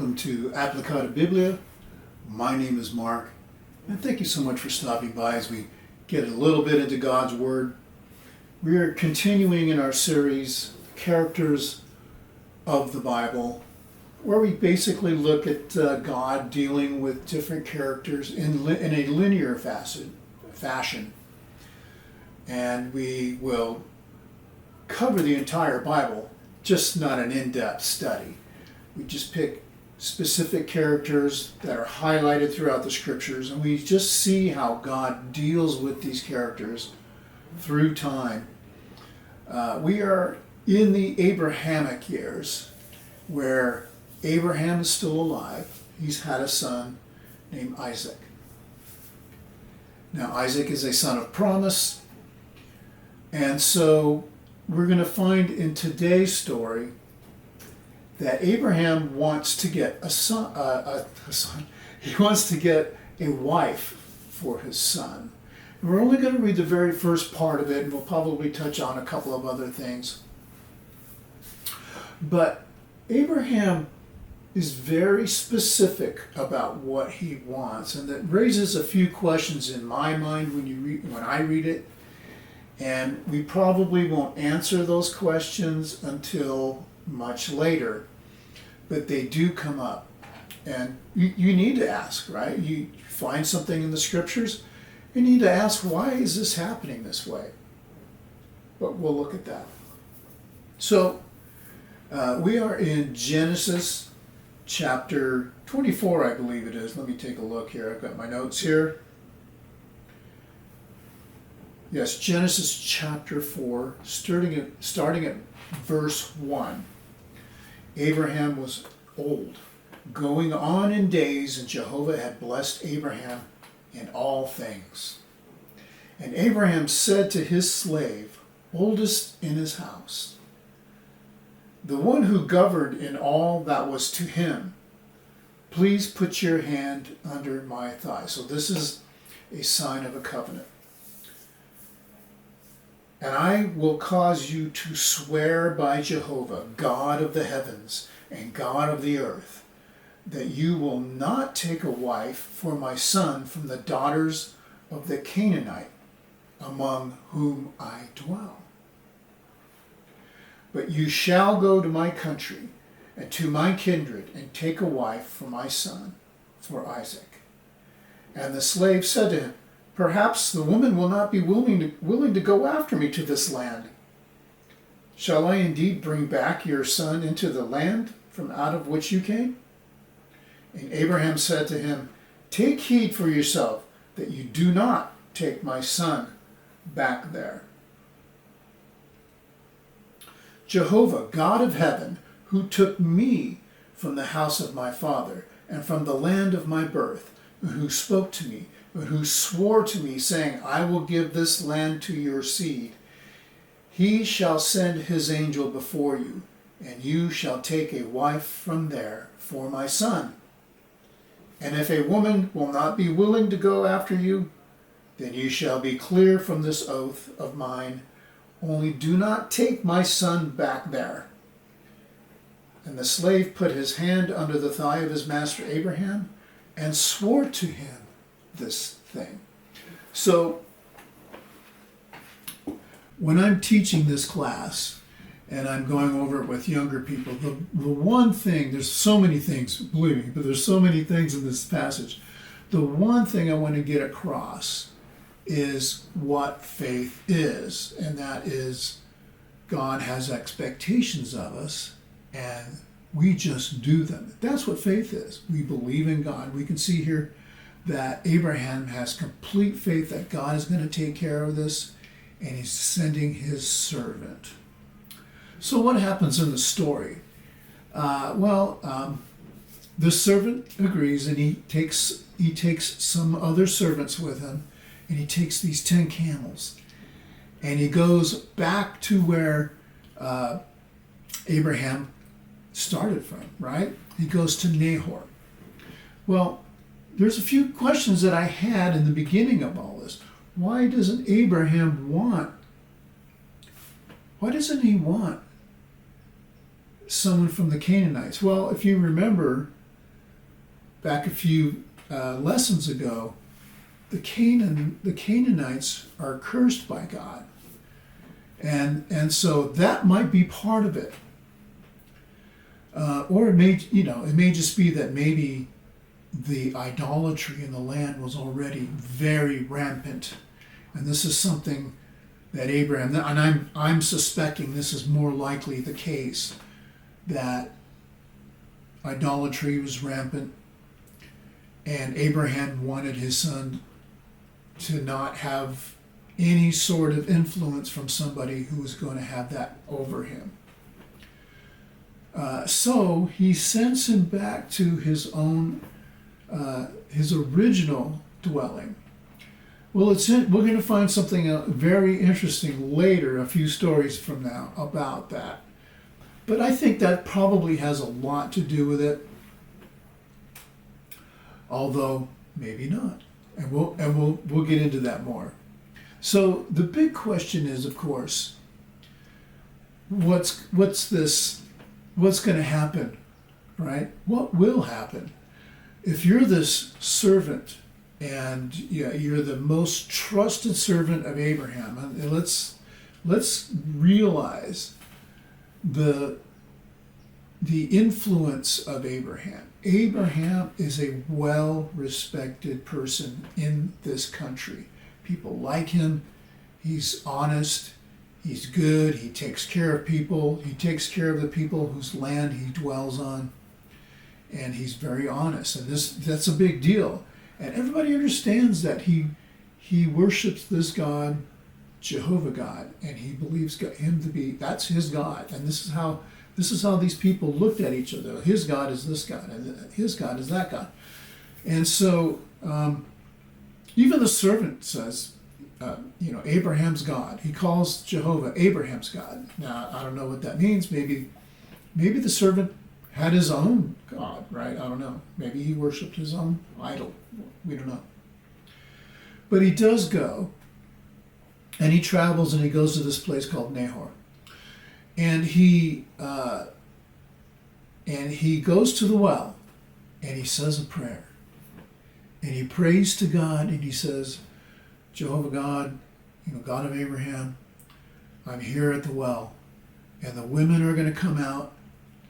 welcome to Applicata Biblia. My name is Mark, and thank you so much for stopping by as we get a little bit into God's Word. We are continuing in our series, Characters of the Bible, where we basically look at God dealing with different characters in a linear fashion. And we will cover the entire Bible, just not an in-depth study. We just pick specific characters that are highlighted throughout the scriptures, and we just see how God deals with these characters through time. We are in the Abrahamic years, where Abraham is still alive. He's had a son named Isaac. Now, Isaac is a son of promise, and so we're going to find in today's story that Abraham wants to get a son. He wants to get a wife for his son. And we're only going to read the very first part of it, and we'll probably touch on a couple of other things. But Abraham is very specific about what he wants, and that raises a few questions in my mind when I read it. And we probably won't answer those questions until much later, but they do come up, and you need to ask, right? You find something in the scriptures, you need to ask, why is this happening this way? But we'll look at that. So we are in Genesis chapter 24, I believe it is. Let me take a look here. I've got my notes here. Yes, Genesis chapter 4, starting at verse 1. Abraham was old, going on in days, and Jehovah had blessed Abraham in all things. And Abraham said to his slave, oldest in his house, the one who governed in all that was to him, please put your hand under my thigh. So this is a sign of a covenant. And I will cause you to swear by Jehovah, God of the heavens and God of the earth, that you will not take a wife for my son from the daughters of the Canaanite, among whom I dwell. But you shall go to my country and to my kindred and take a wife for my son, for Isaac. And the slave said to him, perhaps the woman will not be willing to go after me to this land. Shall I indeed bring back your son into the land from out of which you came? And Abraham said to him, take heed for yourself that you do not take my son back there. Jehovah, God of heaven, who took me from the house of my father and from the land of my birth, and who spoke to me, but who swore to me, saying, I will give this land to your seed. He shall send his angel before you, and you shall take a wife from there for my son. And if a woman will not be willing to go after you, then you shall be clear from this oath of mine. Only do not take my son back there. And the slave put his hand under the thigh of his master Abraham and swore to him this thing. So when I'm teaching this class and I'm going over it with younger people, the one thing, there's so many things, believe me, but there's so many things in this passage. The one thing I want to get across is what faith is, and that is God has expectations of us and we just do them. That's what faith is. We believe in God. We can see here that Abraham has complete faith that God is going to take care of this, and he's sending his servant. So what happens in the story? The servant agrees, and he takes some other servants with him, and he takes these 10 camels, and he goes back to where Abraham started from, right? He goes to Nahor. Well, there's a few questions that I had in the beginning of all this. Why doesn't he want someone from the Canaanites? Well, if you remember, back a few lessons ago, the Canaanites are cursed by God. And so that might be part of it. Or it may just be that maybe the idolatry in the land was already very rampant. And this is something that Abraham, and I'm suspecting this is more likely the case, that idolatry was rampant and Abraham wanted his son to not have any sort of influence from somebody who was going to have that over him. So he sends him back to his own, his original dwelling. Well, we're going to find something very interesting later, a few stories from now, about that. But I think that probably has a lot to do with it, although maybe not. And we'll get into that more. So the big question is, of course, what's going to happen, right? What will happen if you're this servant and you're the most trusted servant of Abraham? And let's realize the influence of Abraham. Abraham is a well-respected person in this country. People like him. He's honest. He's good. He takes care of people. He takes care of the people whose land he dwells on. And he's very honest. And that's a big deal. And everybody understands that he worships this God, Jehovah God, and he believes him to be, that's his God. And this is how these people looked at each other. His God is this God, and his God is that God. And so even the servant says, Abraham's God. He calls Jehovah Abraham's God. Now, I don't know what that means. Maybe the servant had his own God, right? I don't know. Maybe he worshipped his own idol. We don't know. But he does go, and he travels, and he goes to this place called Nahor. And he goes to the well, and he says a prayer. And he prays to God, and he says, Jehovah God, God of Abraham, I'm here at the well, and the women are going to come out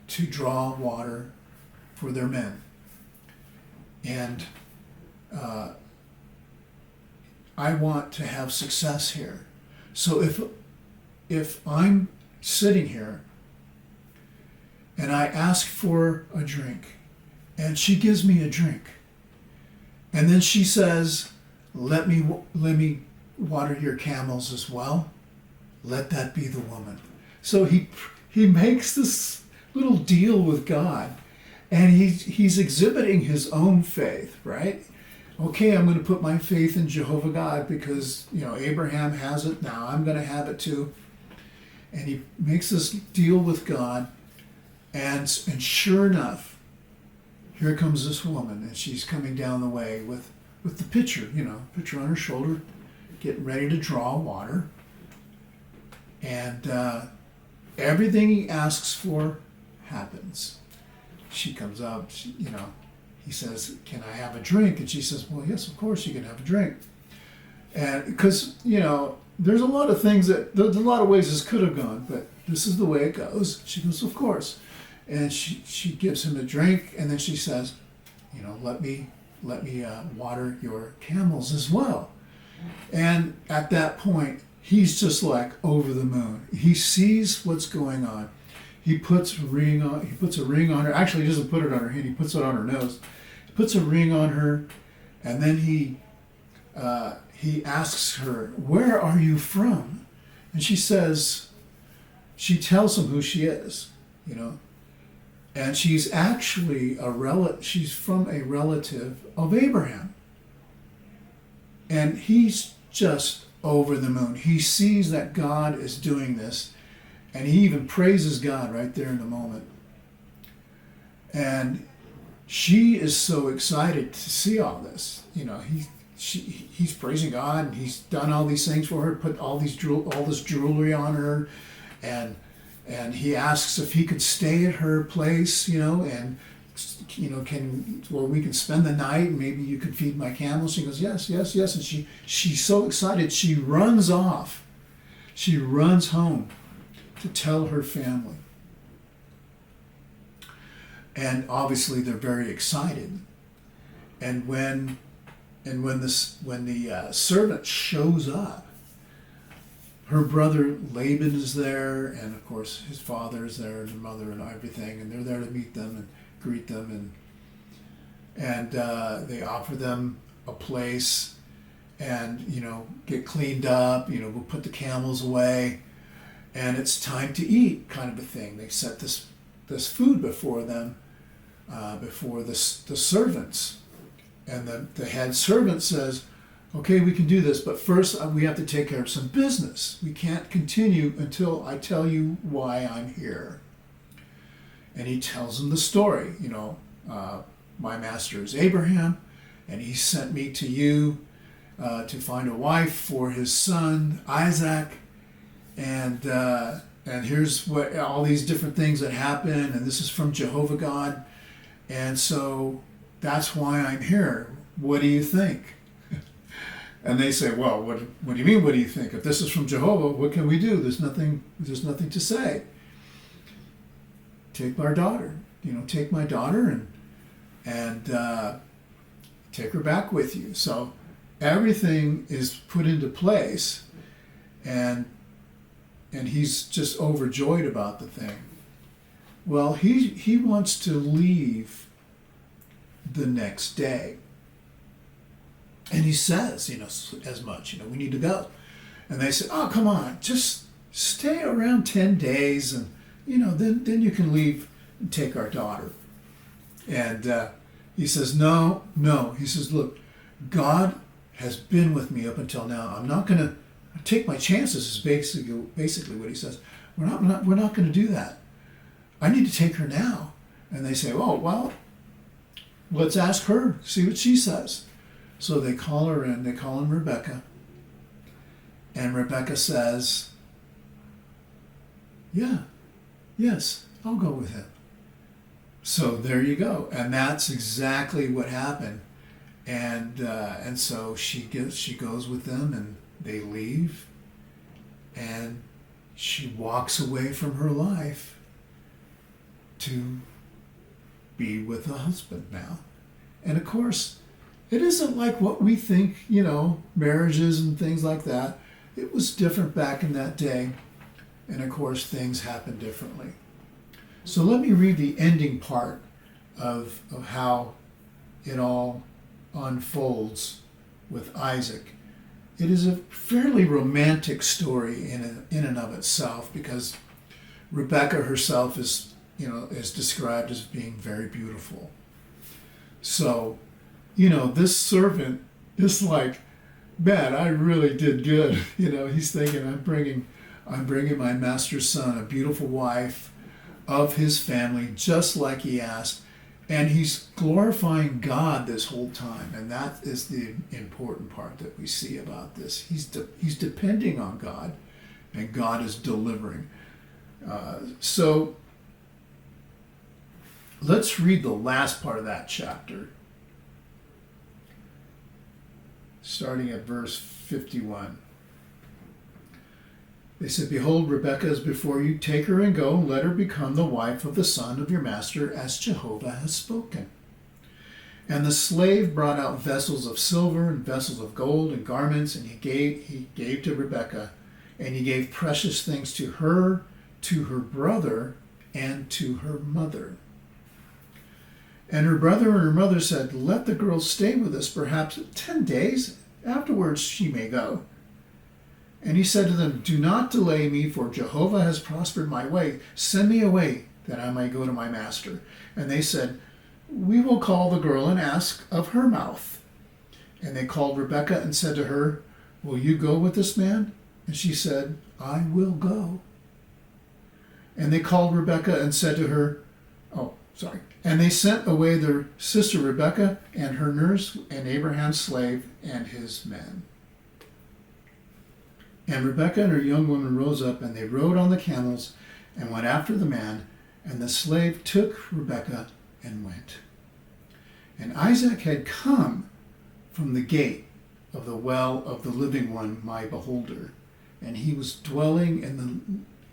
to draw water for their men. And I want to have success here. So if I'm sitting here and I ask for a drink, and she gives me a drink, and then she says, let me water your camels as well, let that be the woman. So he makes this little deal with God, and he's exhibiting his own faith, right? Okay, I'm going to put my faith in Jehovah God because Abraham has it, now I'm going to have it too. And he makes this deal with God, and sure enough, here comes this woman, and she's coming down the way with the pitcher, pitcher on her shoulder, getting ready to draw water. And everything he asks for happens. She comes up, he says, can I have a drink? And she says, well, yes, of course you can have a drink. And because, there's a lot of things there's a lot of ways this could have gone, but this is the way it goes. She goes, of course. And she gives him a drink, and then she says, let me water your camels as well. And at that point, he's just like over the moon. He sees what's going on. He puts a ring on her. Actually, he doesn't put it on her hand. He puts it on her nose. He puts a ring on her, and then he asks her, where are you from? And she tells him who she is, and she's actually she's from a relative of Abraham. And he's just over the moon. He sees that God is doing this, and he even praises God right there in the moment. And she is so excited to see all this. He's praising God, and he's done all these things for her, put all this jewelry on her, and he asks if he could stay at her place, and we can spend the night and maybe you could feed my camels? She goes, yes, yes, yes. And she's so excited. She runs off. She runs home to tell her family. And obviously they're very excited. And when the servant shows up, her brother Laban is there, and of course his father is there, and her mother and everything, and they're there to meet them and greet them, and they offer them a place, and get cleaned up. We'll put the camels away, and it's time to eat, kind of a thing. They set this food before them, before the servants, and the head servant says, okay, we can do this, but first we have to take care of some business. We can't continue until I tell you why I'm here. And he tells them the story. My master is Abraham, and he sent me to you to find a wife for his son Isaac, and here's what all these different things that happen, and this is from Jehovah God, and so that's why I'm here. What do you think? And they say, well, what do you mean, what do you think? If this is from Jehovah, what can we do? There's nothing to say. Take our daughter. Take my daughter and take her back with you. So everything is put into place, and he's just overjoyed about the thing. Well, he wants to leave the next day. And he says, as much, we need to go. And they say, oh, come on, just stay around 10 days and, then you can leave and take our daughter. And he says, no. He says, look, God has been with me up until now. I'm not going to take my chances is basically what he says. We're not going to do that. I need to take her now. And they say, oh, well, let's ask her, see what she says. So they call her in, they call in Rebekah, and Rebekah says, yes, I'll go with him. So there you go, and that's exactly what happened, and so she goes with them, and they leave, and she walks away from her life to be with a husband now, and of course, it isn't like what we think, marriages and things like that. It was different back in that day. And of course, things happen differently. So let me read the ending part of how it all unfolds with Isaac. It is a fairly romantic story in and of itself, because Rebekah herself is described as being very beautiful. So, this servant is like, man, I really did good. He's thinking, I'm bringing my master's son a beautiful wife of his family, just like he asked. And he's glorifying God this whole time. And that is the important part that we see about this. He's depending on God, and God is delivering. So let's read the last part of that chapter, starting at verse 51. They said, behold, Rebekah is before you. Take her and go, and let her become the wife of the son of your master, as Jehovah has spoken. And the slave brought out vessels of silver and vessels of gold and garments, and he gave to Rebekah, and he gave precious things to her brother, and to her mother. And her brother and her mother said, let the girl stay with us perhaps 10 days. Afterwards she may go. And he said to them, do not delay me, for Jehovah has prospered my way. Send me away, that I may go to my master. And they said, we will call the girl and ask of her mouth. And they called Rebekah and said to her, will you go with this man? And she said, I will go. And they called Rebekah and said to her, and they sent away their sister Rebekah and her nurse and Abraham's slave and his men. And Rebekah and her young women rose up, and they rode on the camels and went after the man. And the slave took Rebekah and went. And Isaac had come from the gate of the well of the living one, my beholder, and he was dwelling in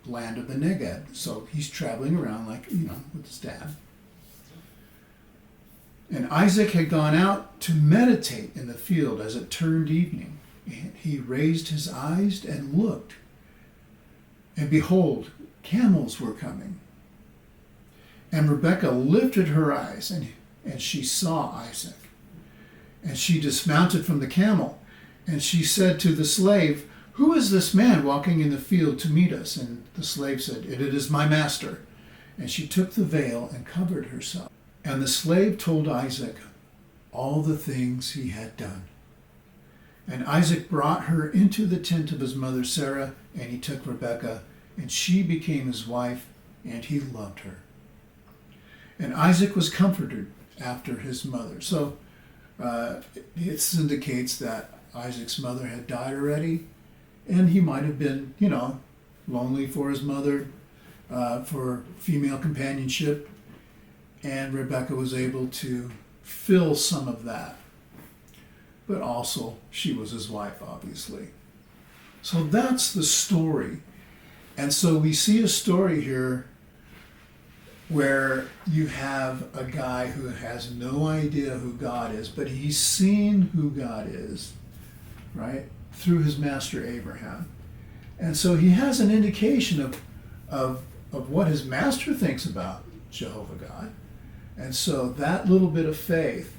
the land of the Negeb. So he's traveling around with his dad. And Isaac had gone out to meditate in the field as it turned evening. And he raised his eyes and looked, and behold, camels were coming. And Rebekah lifted her eyes, and she saw Isaac. And she dismounted from the camel, and she said to the slave, "Who is this man walking in the field to meet us?" And the slave said, "It is my master." And she took the veil and covered herself. And the slave told Isaac all the things he had done. And Isaac brought her into the tent of his mother Sarah, and he took Rebekah, and she became his wife, and he loved her. And Isaac was comforted after his mother. So it indicates that Isaac's mother had died already, and he might have been, lonely for his mother, for female companionship, and Rebekah was able to fill some of that. But also, she was his wife, obviously. So that's the story. And so we see a story here where you have a guy who has no idea who God is, but he's seen who God is, right, through his master Abraham. And so he has an indication of what his master thinks about Jehovah God. And so that little bit of faith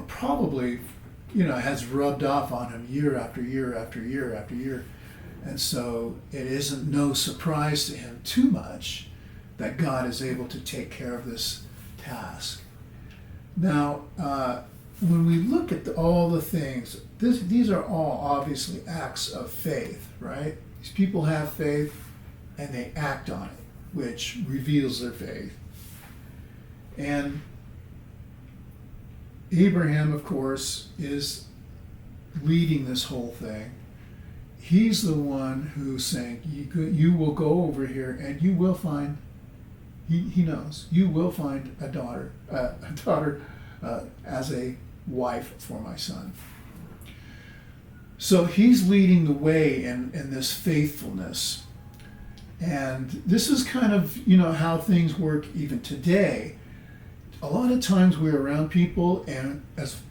probably, has rubbed off on him year after year after year after year. And so it isn't no surprise to him too much that God is able to take care of this task. Now, when we look at all the things, these are all obviously acts of faith, right? These people have faith and they act on it, which reveals their faith. And Abraham, of course, is leading this whole thing. He's the one who's saying, you will go over here and you will find, he knows, you will find a daughter as a wife for my son. So he's leading the way in this faithfulness. And this is kind of, how things work even today. A lot of times we're around people, and as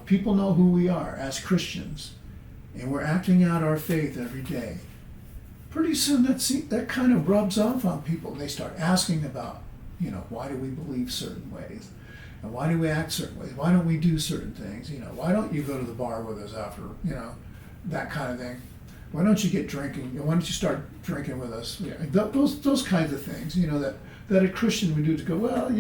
people know who we are as Christians, and we're acting out our faith every day. Pretty soon that kind of rubs off on people. They start asking about, why do we believe certain ways? And why do we act certain ways? Why don't we do certain things? Why don't you go to the bar with us after, that kind of thing? Why don't you get drinking? Why don't you start drinking with us? Yeah, those kinds of things, that a Christian would do to go, well,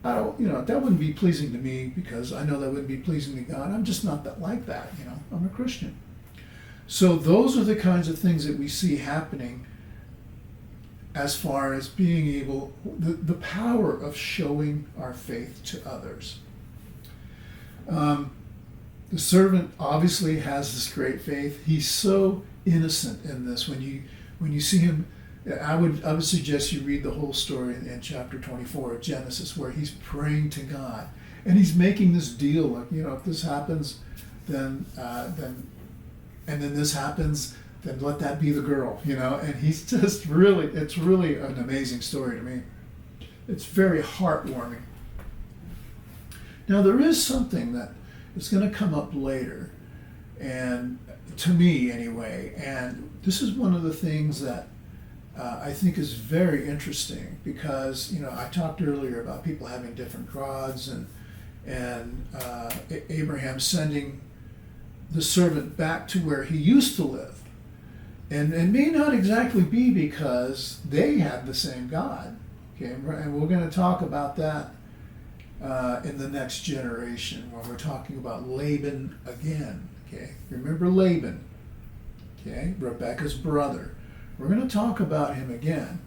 I don't, that wouldn't be pleasing to me because I know that wouldn't be pleasing to God. I'm just not like that, I'm a Christian. So those are the kinds of things that we see happening as far as being able, the power of showing our faith to others. The servant obviously has this great faith. He's so innocent in this. When you see him, I would suggest you read the whole story in chapter 24 of Genesis, where he's praying to God and he's making this deal. Like, if this happens, then then this happens, then let that be the girl. And he's just it's really an amazing story to me. It's very heartwarming. Now there is something that is going to come up later, and to me anyway, and this is one of the things that I think is very interesting, because I talked earlier about people having different gods, and Abraham sending the servant back to where he used to live, and it may not exactly be because they had the same God. Okay, and we're going to talk about that in the next generation when we're talking about Laban again. Okay, remember Laban? Okay, Rebekah's brother. We're going to talk about him again,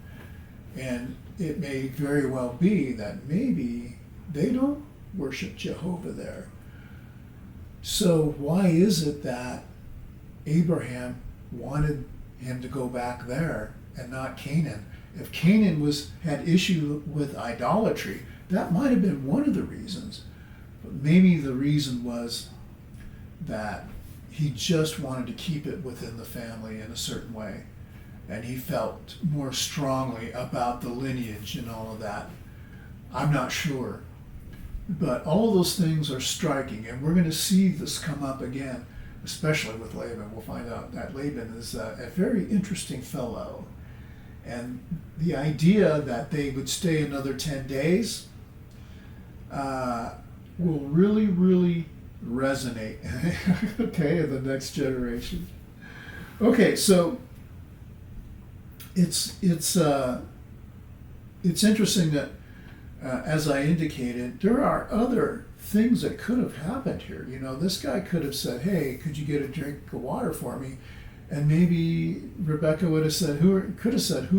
and it may very well be that maybe they don't worship Jehovah there. So why is it that Abraham wanted him to go back there and not Canaan. If Canaan had issue with idolatry, that might have been one of the reasons. But maybe the reason was that he just wanted to keep it within the family in a certain way. And he felt more strongly about the lineage and all of that. I'm not sure. But all those things are striking, and we're going to see this come up again, especially with Laban. We'll find out that Laban is a very interesting fellow. And the idea that they would stay another 10 days will really, really resonate, okay, in the next generation. Okay, so it's interesting that, as I indicated, there are other things that could have happened here. You know, this guy could have said, "Hey, could you get a drink of water for me?" And maybe Rebekah would have said, "Who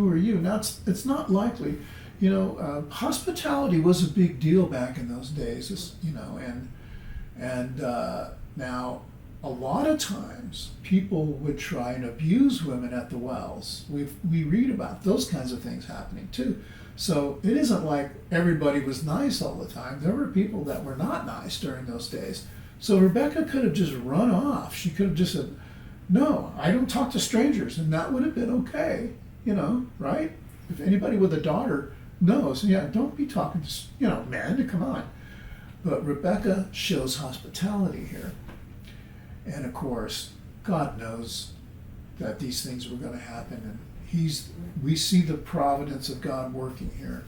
are you?" Now, it's not likely. You know, hospitality was a big deal back in those days. You know, and now a lot of times people would try and abuse women at the wells. We read about those kinds of things happening too. So it isn't like everybody was nice all the time. There were people that were not nice during those days. So Rebekah could have just run off. She could have just said, "No, I don't talk to strangers," and that would have been okay, you know, right? If anybody with a daughter knows, yeah, don't be talking to, you know, men, come on. But Rebekah shows hospitality here. And of course, God knows that these things were going to happen, and we see the providence of God working here.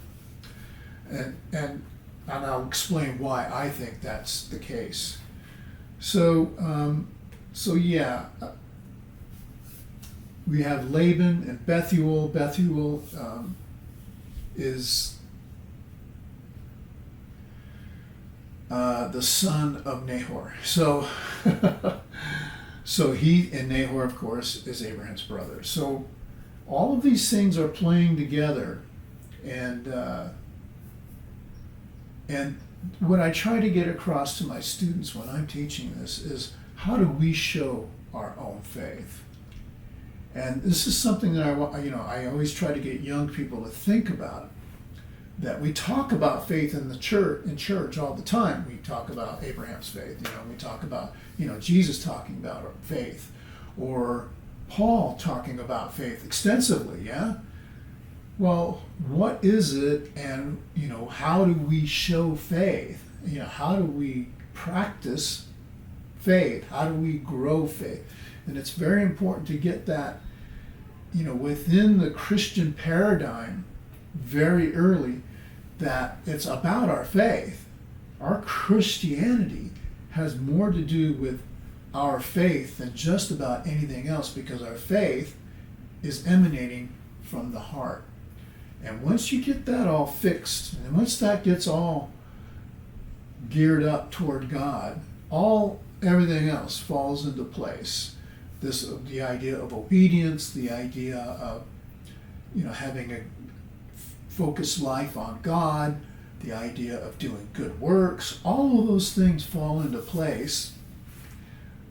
And I'll explain why I think that's the case. So yeah, we have Laban and Bethuel. Bethuel is the son of Nahor. So, so he and Nahor, of course, is Abraham's brother. So all of these things are playing together, and what I try to get across to my students when I'm teaching this is, how do we show our own faith? And this is something that I always try to get young people to think about. That we talk about faith in the church all the time. We talk about Abraham's faith. We talk about Jesus talking about faith, or Paul talking about faith extensively. Yeah. Well, what is it, and how do we show faith? How do we practice faith? How do we grow faith? And it's very important to get that, within the Christian paradigm very early, that it's about our faith. Our Christianity has more to do with our faith than just about anything else, because our faith is emanating from the heart. And once you get that all fixed, and once that gets all geared up toward God, everything else falls into place. The idea of obedience, the idea of having a focused life on God, the idea of doing good works, all of those things fall into place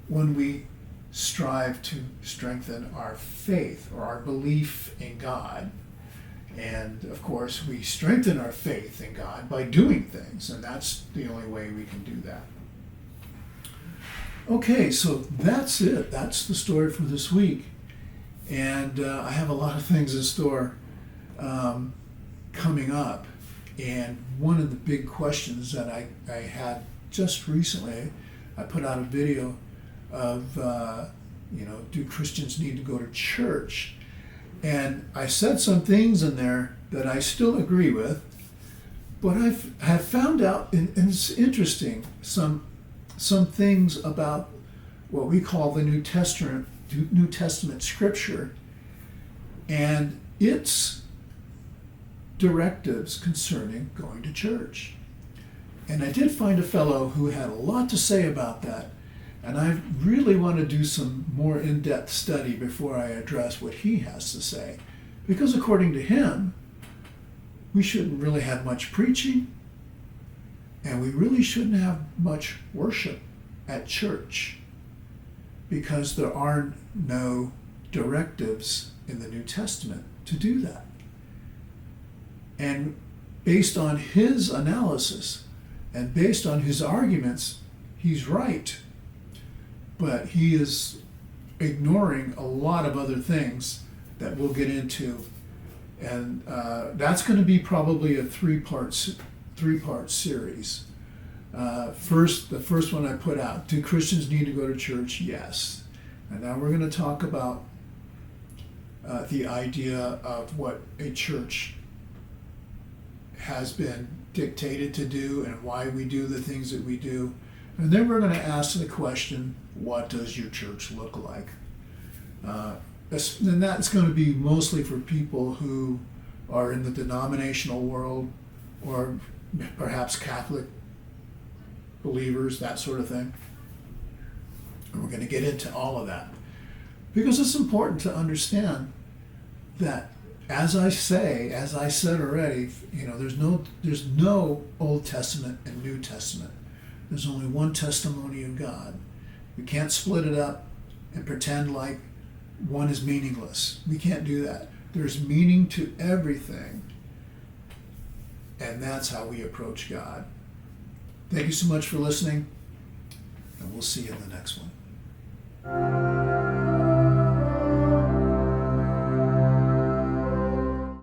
when we strive to strengthen our faith or our belief in God. And of course, we strengthen our faith in God by doing things, and that's the only way we can do that. Okay, so that's it. That's the story for this week. And I have a lot of things in store coming up. And one of the big questions that I had just recently, I put out a video of, do Christians need to go to church? And I said some things in there that I still agree with, but I have found out, and it's interesting, some things about what we call the New Testament Scripture, and its directives concerning going to church. And I did find a fellow who had a lot to say about that, and I really want to do some more in-depth study before I address what he has to say, because according to him, we shouldn't really have much preaching, and we really shouldn't have much worship at church, because there are no directives in the New Testament to do that. And based on his analysis and based on his arguments, he's right. But he is ignoring a lot of other things that we'll get into. And that's going to be probably a three-part series. The first one I put out, do Christians need to go to church? Yes. And now we're going to talk about the idea of what a church has been dictated to do and why we do the things that we do. And then we're going to ask the question, what does your church look like? And that's going to be mostly for people who are in the denominational world or perhaps Catholic believers, that sort of thing. And we're going to get into all of that. Because it's important to understand that, as I said already, there's no Old Testament and New Testament. There's only one testimony of God. We can't split it up and pretend like one is meaningless. We can't do that. There's meaning to everything. And that's how we approach God. Thank you so much for listening, and we'll see you in the next one.